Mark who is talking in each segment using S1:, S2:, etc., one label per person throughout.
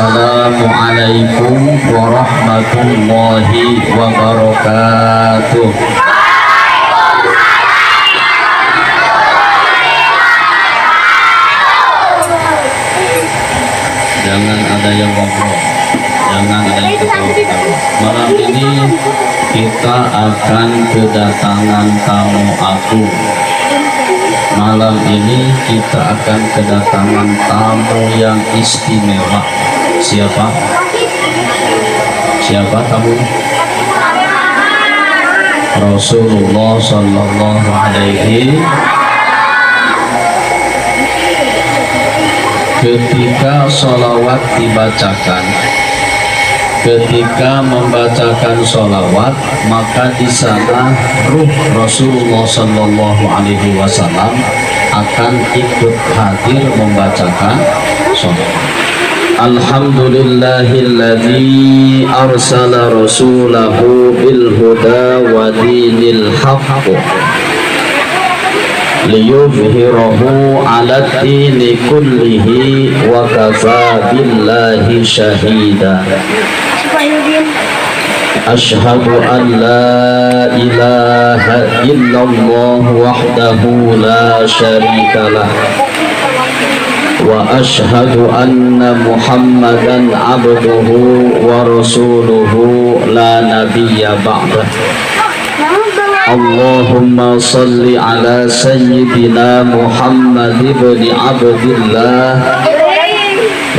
S1: Assalamualaikum warahmatullahi wabarakatuh. Jangan ada yang ngobrol, jangan ada yang ketawa-ketawa. Malam ini kita akan kedatangan tamu agung. Malam ini kita akan kedatangan tamu yang istimewa. Siapa? Siapa tamu? Rasulullah Sallallahu Alaihi. Ketika sholawat dibacakan, ketika membacakan sholawat, maka di sana ruh Rasulullah Sallallahu Alaihi Wasallam akan ikut hadir membacakan sholawat. Alhamdulillahilladzi arsala rasulahu bil huda wa dinil haqq liyuzhirahu ala dini kullihi wa kafa billahi syahida. Ashhadu an la ilaha illallah wahdahu la syarika lah wa ashhadu anna muhammadan abduhu wa rasuluhu la nabiyya ba'dah. Allahumma salli ala sayyidina Muhammad ibn Abdillah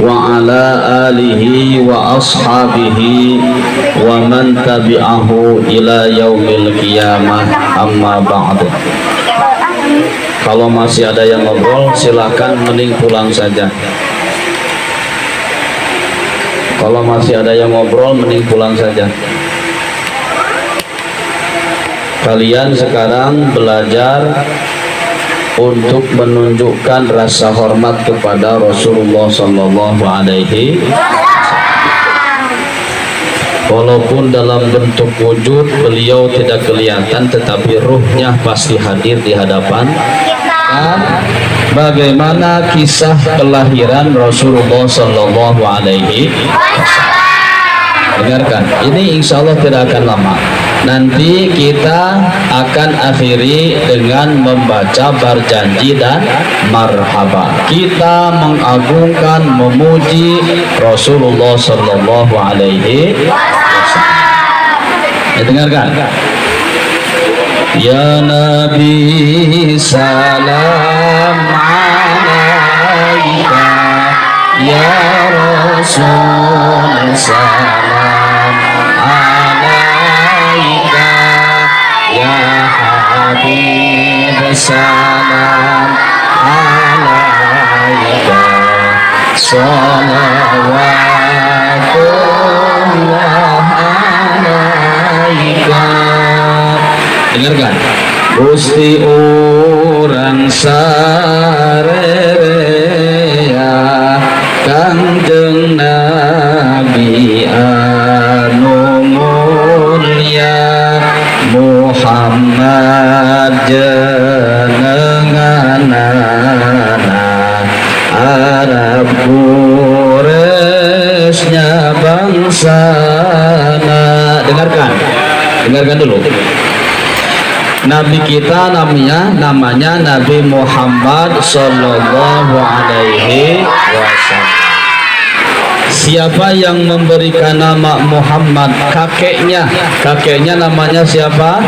S1: wa ala alihi wa ashabihi wa man tabi'ahu ila yaumil qiyamah, amma ba'd. Kalau masih ada yang ngobrol, silakan mending pulang saja. Kalau masih ada yang ngobrol, mending pulang saja. Kalian sekarang belajar untuk menunjukkan rasa hormat kepada Rasulullah Sallallahu Alaihi Wasallam. Walaupun dalam bentuk wujud beliau tidak kelihatan, tetapi ruhnya pasti hadir di hadapan. Bagaimana kisah kelahiran Rasulullah Sallallahu Alaihi Wasallam? Dengarkan, ini insya Allah tidak akan lama. Nanti kita akan akhiri dengan membaca berjanji dan marhaba. Kita mengagungkan, memuji Rasulullah Sallallahu Alaihi Wasallam. Dengarkan. Ya Nabi salam alaika, ya Rasul salam alaika, ya Habib salam alaika, salawatullah alaika. Dengarkan. Gusti urang sarerea Kangjeng Nabi anu mulia Muhammad jenenganana Arab Quraisy bangsana. Dengarkan dulu. Nabi kita namanya Nabi Muhammad Sallallahu Alaihi Wasallam. Siapa yang memberikan nama Muhammad? Kakeknya namanya siapa?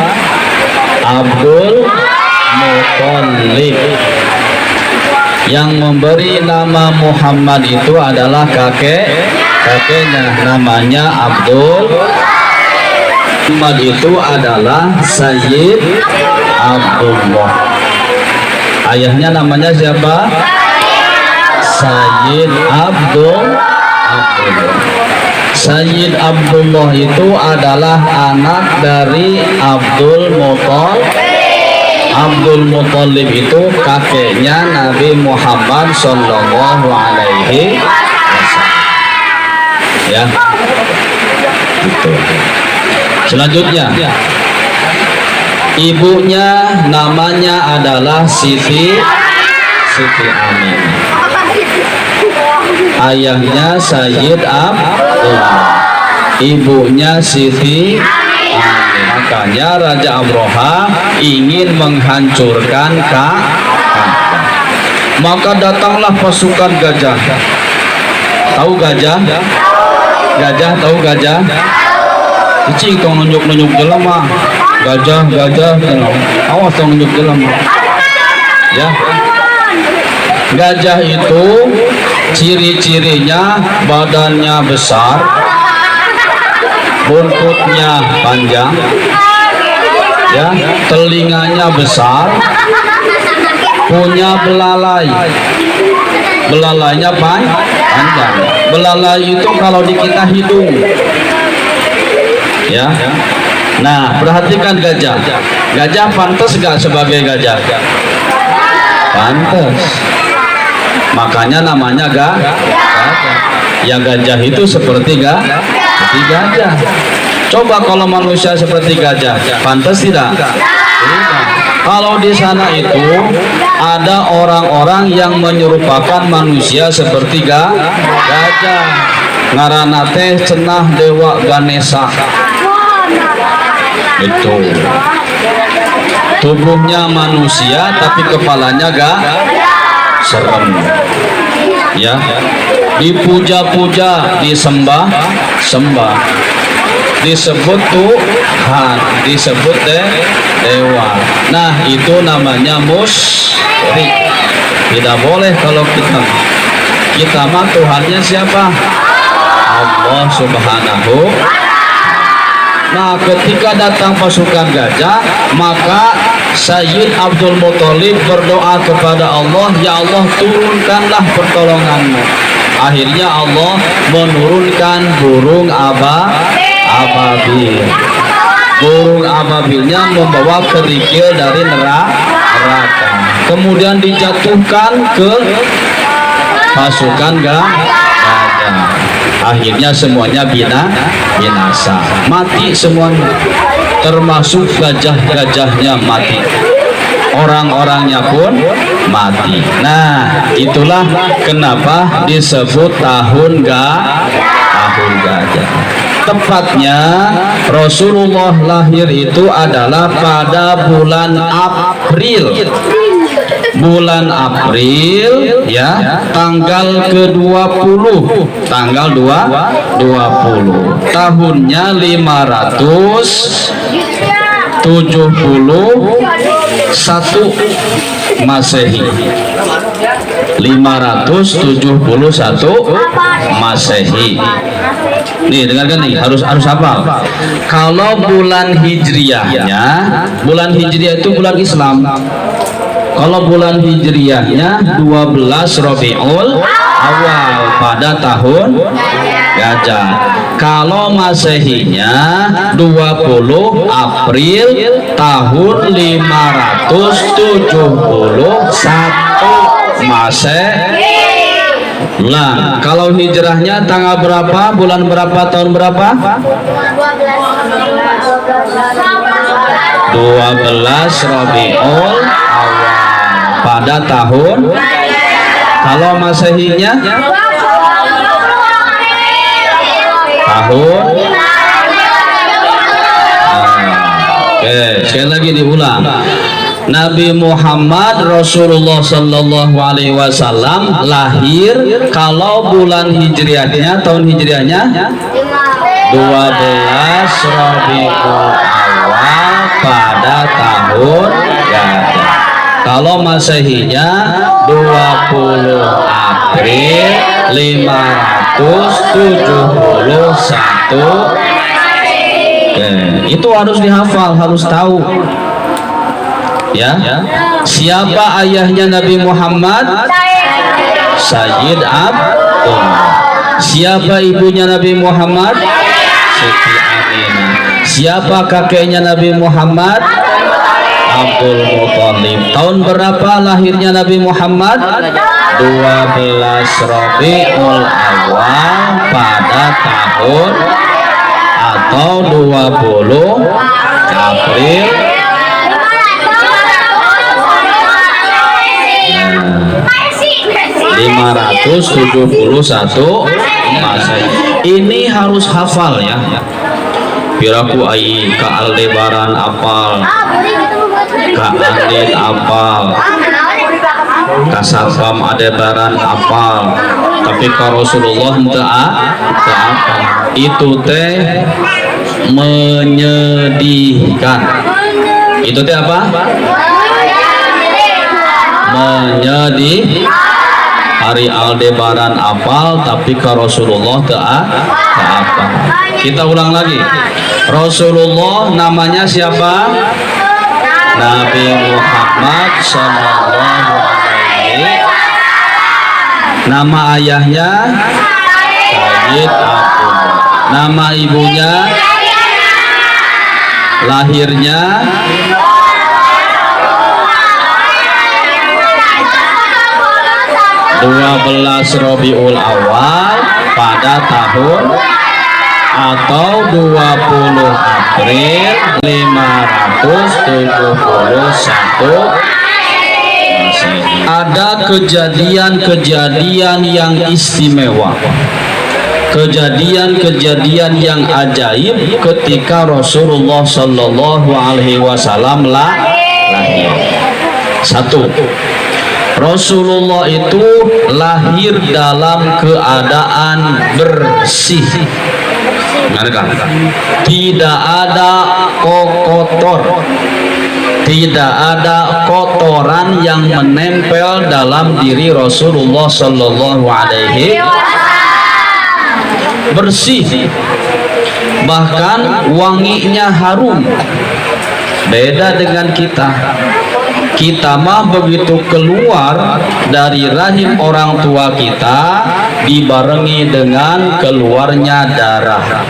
S1: Abdul Muthalib. Yang memberi nama Muhammad itu adalah kakeknya, namanya Abdul. Muhammad itu adalah Sayyid Abdullah. Ayahnya namanya siapa? Sayyid Abdullah. Sayyid Abdullah itu adalah anak dari Abdul Muthalib. Abdul Muthalib itu kakeknya Nabi Muhammad Sallallahu Alaihi Wasallam. Ya, gitu. Selanjutnya, ibunya namanya adalah Siti Amin. ayahnya Sayyid Abdullah, ibunya Siti Amin. Makanya Raja Abroha ingin menghancurkan Ka'bah. Maka datanglah pasukan gajah. Tahu gajah? Gajah, tahu gajah? Cicing tong nunjuk-nunjuk jelema. Gajah, awas tong nunjuk jelema. Ya. Gajah itu ciri-cirinya badannya besar, buntutnya panjang, ya, telinganya besar, punya belalai. Belalainya panjang. Belalai itu kalau di kita hidung. Ya. Nah, perhatikan gajah. Gajah pantas gak sebagai gajah? Pantas. Makanya namanya gajah. Ya gajah itu seperti gajah. Coba kalau manusia seperti gajah, pantas tidak? Tidak. Kalau di sana itu ada orang-orang yang menyerupakan manusia seperti gajah. Ngaranna teh cenah Dewa Ganesha. Itu. Tubuhnya manusia tapi kepalanya serem. Ya. Dipuja-puja, disembah, disebut Tuhan, disebut dewa. Nah, itu namanya musyrik. Tidak boleh kalau kita mah Tuhannya siapa? Allah Subhanahu. Nah, ketika datang pasukan gajah, maka Sayyid Abdul Muthalib berdoa kepada Allah, ya Allah turunkanlah pertolonganmu. Akhirnya Allah menurunkan burung ababil. Burung ababilnya membawa kerikil dari neraka. Kemudian dijatuhkan ke pasukan gajah. Akhirnya semuanya binasa, mati semuanya, termasuk gajah-gajahnya mati, orang-orangnya pun mati. Nah, itulah kenapa disebut tahun gajah. Tepatnya Rasulullah lahir itu adalah pada bulan April. Bulan April, ya, tanggal ke-20, tanggal 20, tahunnya 571 Masehi. 571 Masehi. Nih, dengarkan nih, harus hafal. Kalau bulan Hijriyahnya, bulan Hijriyah itu bulan Islam. Kalau bulan Hijriyahnya 12 Rabiul Awal pada tahun gajah. Kalau Masehinya 20 April tahun 571 Masehi. Lah, kalau hijrahnya tanggal berapa, bulan berapa, tahun berapa? 12 Rabiul Awal pada tahun. Kalau Masehinya tahun. Oke, sekali lagi diulang. Nabi Muhammad Rasulullah Sallallahu Alaihi Wasallam lahir kalau bulan hijriahnya, tahun hijriahnya 12 Rabiul Awal pada tahun gajah. Kalau Masehinya 20 April 571. Itu harus dihafal, harus tahu. Ya, siapa ayahnya Nabi Muhammad? Sayyid Abdullah. Siapa ibunya Nabi Muhammad? Siti Aminah. Siapa kakeknya Nabi Muhammad? Abdul Muthalib. Tahun berapa lahirnya Nabi Muhammad? 12 Rabiul Awal pada tahun atau 20 April 571 Masehi. Ini harus hafal ya. Piraku ai ka Aldebaran apal, ka Andin apal, ka Satpam Aldebaran apal, tapi ka Rasulullah teu apal. Itu teh menyedihkan. Itu teh apa? Menyedih. Hari Aldebaran apal tapi ke Rasulullah teu apal. Kita ulang lagi. Rasulullah namanya siapa? Nabi Muhammad sallallahu alaihi. Nama ayahnya Sayyid Abdullah. Nama ibunya, lahirnya 12 Rabiul Awal pada tahun atau 20 April 571 Masehi. Ada kejadian-kejadian yang istimewa, kejadian-kejadian yang ajaib ketika Rasulullah Shallallahu Alaihi Wasallam lahir. Satu, Rasulullah itu lahir dalam keadaan bersih. Tidak ada kotor, tidak ada kotoran yang menempel dalam diri Rasulullah Shallallahu Alaihi Wasallam. Bersih, bahkan wanginya harum. Beda dengan kita. Kita mah begitu keluar dari rahim orang tua kita dibarengi dengan keluarnya darah.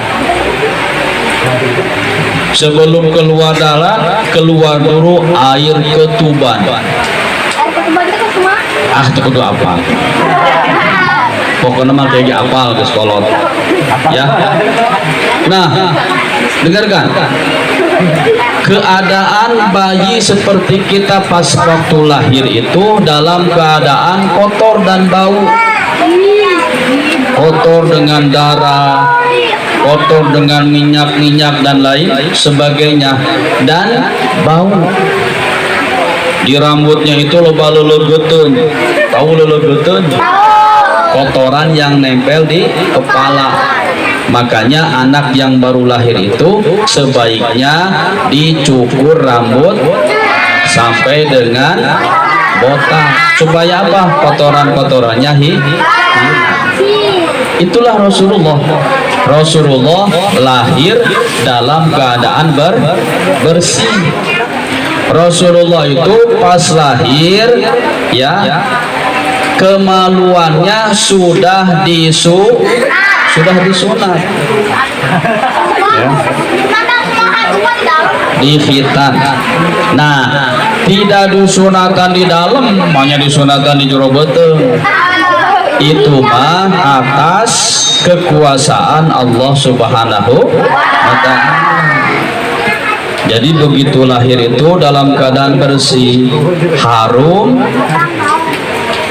S1: Sebelum keluar darah, keluar dulu air ketuban. Itu kudu apa? Pokoknya mah kayak apal ke sekolah. Ya. Nah, dengarkan. Keadaan bayi seperti kita pas waktu lahir itu dalam keadaan kotor dan bau. Kotor dengan darah, kotor dengan minyak-minyak dan lain sebagainya, dan bau. Di rambutnya itu loba lelegeteun. Tahu lelegeteun? Kotoran yang nempel di kepala. Makanya anak yang baru lahir itu sebaiknya dicukur rambut sampai dengan botak. Supaya apa? Kotoran-kotorannya hilang. Itulah Rasulullah. Rasulullah lahir dalam keadaan bersih. Rasulullah itu pas lahir ya, kemaluannya sudah disunat ya. Difitan. Nah, tidak disunatan di dalam, hanya disunatan di jero beuteung. Itu mah atas kekuasaan Allah Subhanahu wa ta'ala. Jadi begitu lahir itu dalam keadaan bersih, harum,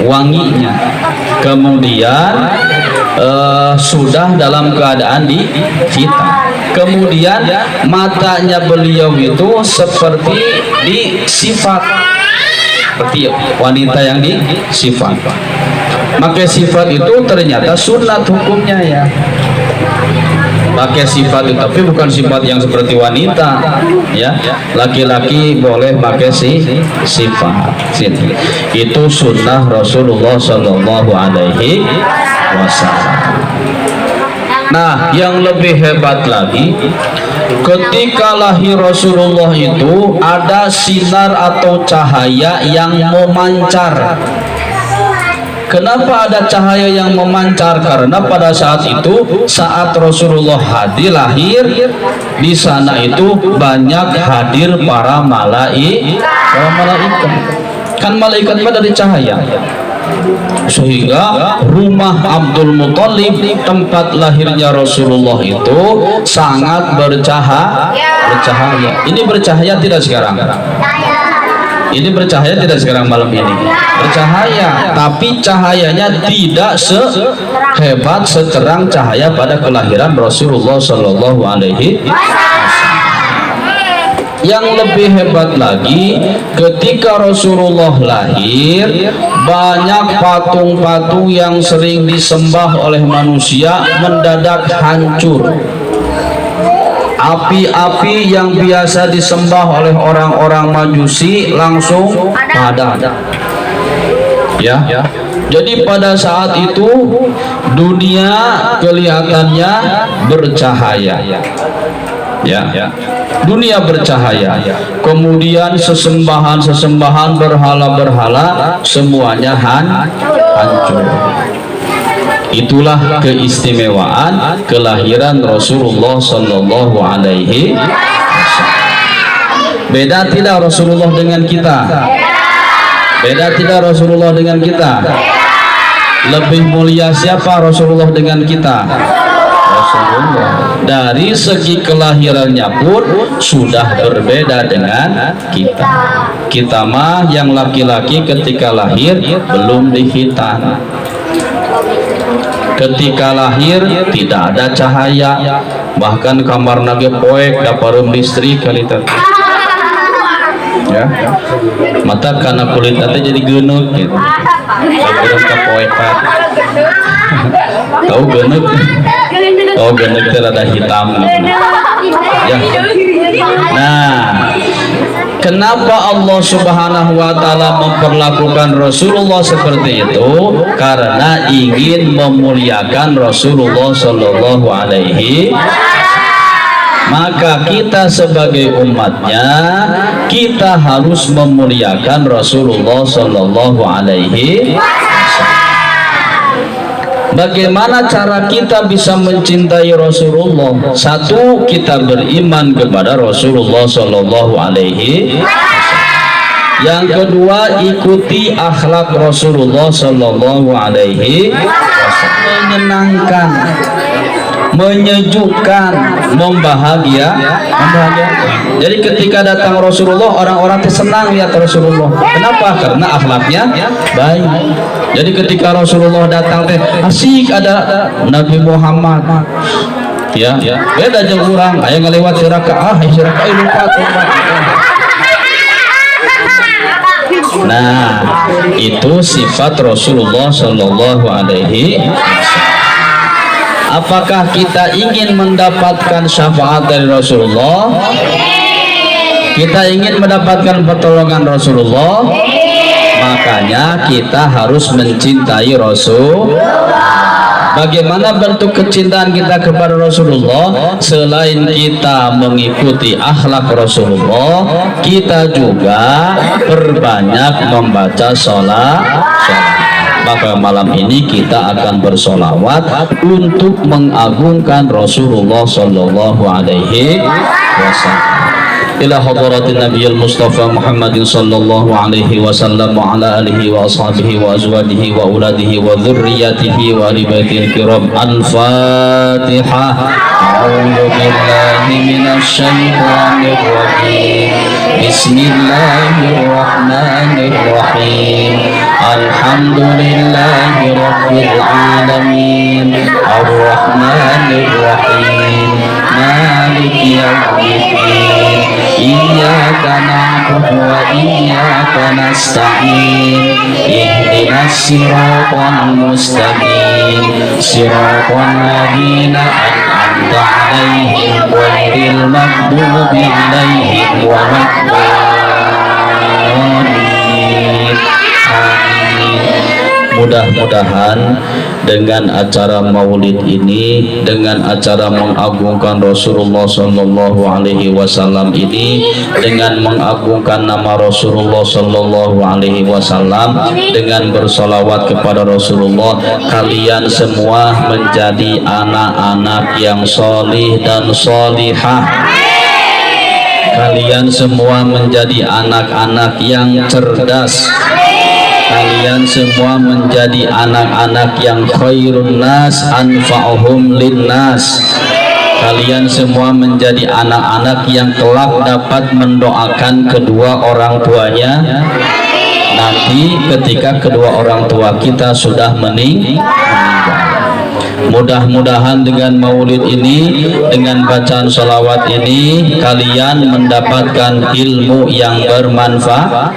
S1: wanginya. Kemudian sudah dalam keadaan difitan. Kemudian matanya beliau itu seperti disifat, seperti wanita yang disifat. Maka sifat itu ternyata sunat hukumnya ya. Pakai sifat itu, tapi bukan sifat yang seperti wanita ya. Laki-laki boleh pakai sifat. Itu sunnah Rasulullah Shallallahu Alaihi Wasallam. Nah, yang lebih hebat lagi, ketika lahir Rasulullah itu ada sinar atau cahaya yang memancar. Kenapa ada cahaya yang memancar? Karena pada saat itu, saat Rasulullah lahir, di sana itu banyak hadir para malaikat. Kan malaikat pada dari cahaya. Sehingga rumah Abdul Muthalib, tempat lahirnya Rasulullah itu sangat bercahaya. Ini bercahaya tidak sekarang? Ini bercahaya tidak sekarang malam ini? Bercahaya, tapi cahayanya tidak sehebat seterang cahaya pada kelahiran Rasulullah Shallallahu Alaihi Wasallam. Yang lebih hebat lagi, ketika Rasulullah lahir, banyak patung-patung yang sering disembah oleh manusia mendadak hancur. Api-api yang biasa disembah oleh orang-orang Majusi langsung padam. Ya. Jadi pada saat itu dunia kelihatannya bercahaya. Ya. Dunia bercahaya. Kemudian sesembahan berhala-berhala semuanya hancur. Itulah keistimewaan kelahiran Rasulullah Sallallahu Alaihi Wasallam. Beda tidak Rasulullah dengan kita? Beda tidak Rasulullah dengan kita? Lebih mulia siapa Rasulullah dengan kita? Rasulullah. Dari segi kelahirannya pun sudah berbeda dengan kita. Kita mah yang laki-laki ketika lahir belum dihitan. Ketika lahir tidak ada cahaya, bahkan kamar nage poek dapareum listrik kali teh. Ya. Mata karena kulit teh jadi geuneuh gitu. Sebelum ka poek Pak. Tahu geuneuh? Oh, geuneuh teh rada hitam. Ya. Nah, kenapa Allah Subhanahu wa taala memperlakukan Rasulullah seperti itu? Karena ingin memuliakan Rasulullah sallallahu alaihi wasallam. Maka kita sebagai umatnya, kita harus memuliakan Rasulullah sallallahu alaihi wasallam. Bagaimana cara kita bisa mencintai Rasulullah? Satu, kita beriman kepada Rasulullah Sallallahu Alaihi Wasallam. Yang kedua, ikuti akhlak Rasulullah Sallallahu Alaihi Wasallam. Menyenangkan, menyejukkan, membahagiakan. Jadi ketika datang Rasulullah, orang-orang senang lihat Rasulullah. Kenapa? Karena akhlaknya baik. Jadi ketika Rasulullah datang asik ada Nabi Muhammad. Ya, beda jeung urang aya ngalewat rakaah, rakaah lupa. Nah, itu sifat Rasulullah Shallallahu Alaihi Wasallam. Apakah kita ingin mendapatkan syafaat dari Rasulullah? Kita ingin mendapatkan pertolongan Rasulullah? Makanya kita harus mencintai Rasul. Bagaimana bentuk kecintaan kita kepada Rasulullah? Selain kita mengikuti akhlak Rasulullah, kita juga perbanyak membaca sholat. Maka malam ini kita akan bersolawat untuk mengagungkan Rasulullah Sallallahu Alaihi Wasallam. Ila hadratin Nabiyil Mustafa Muhammadin sallallahu alaihi wasallam wa ala alihi wa ashabihi wa azwajihi wa auladihi wa dzurriyyatihi wa ali baitil kiram. Al-Fatihah. A'udzu billahi minasy syaithanir rajim. Bismillahirrahmanirrahim. Alhamdulillahi rabbil alamin. Ar-Rahmanir Rahim. Maliki yaumiddin. Iyyaka na'budu wa iyyaka nasta'in. Ihdinas siratal mustaqim. Siratal ladzina an'amta 'alaihim ghairil maghdubi 'alaihim waladdallin. Mudah-mudahan dengan acara maulid ini, dengan acara mengagungkan Rasulullah Sallallahu Alaihi Wasallam ini, dengan mengagungkan nama Rasulullah Sallallahu Alaihi Wasallam, dengan bersolawat kepada Rasulullah, kalian semua menjadi anak-anak yang solih dan solihah. Kalian semua menjadi anak-anak yang cerdas. Kalian semua menjadi anak-anak yang khairun nas anfa'uhum linnas. kalian semua menjadi anak-anak yang kelak dapat mendoakan kedua orang tuanya nanti ketika kedua orang tua kita sudah meninggal. Mudah-mudahan dengan maulid ini, dengan bacaan sholawat ini, kalian mendapatkan ilmu yang bermanfaat.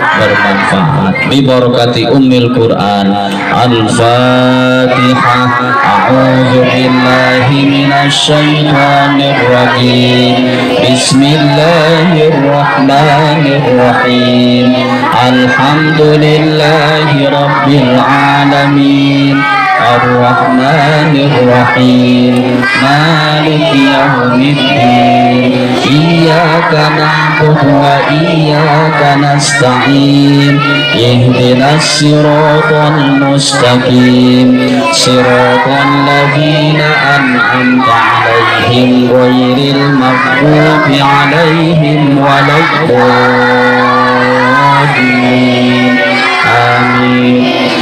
S1: Bi barakati ummil Quran. Al-Fatihah. A'udzu billahi minasy syaithanir rajim. Bismillahirrahmanirrahim. Alhamdulillahi rabbil alamin. Ar-Rahmanir Rahim Maliki Yawmiddin Iyyaka na'budu wa iyyaka nasta'in Ihdinas siratal mustaqim Siratal ladzina an'amta 'alaihim ghairil maghdubi 'alaihim waladdallin. Amin.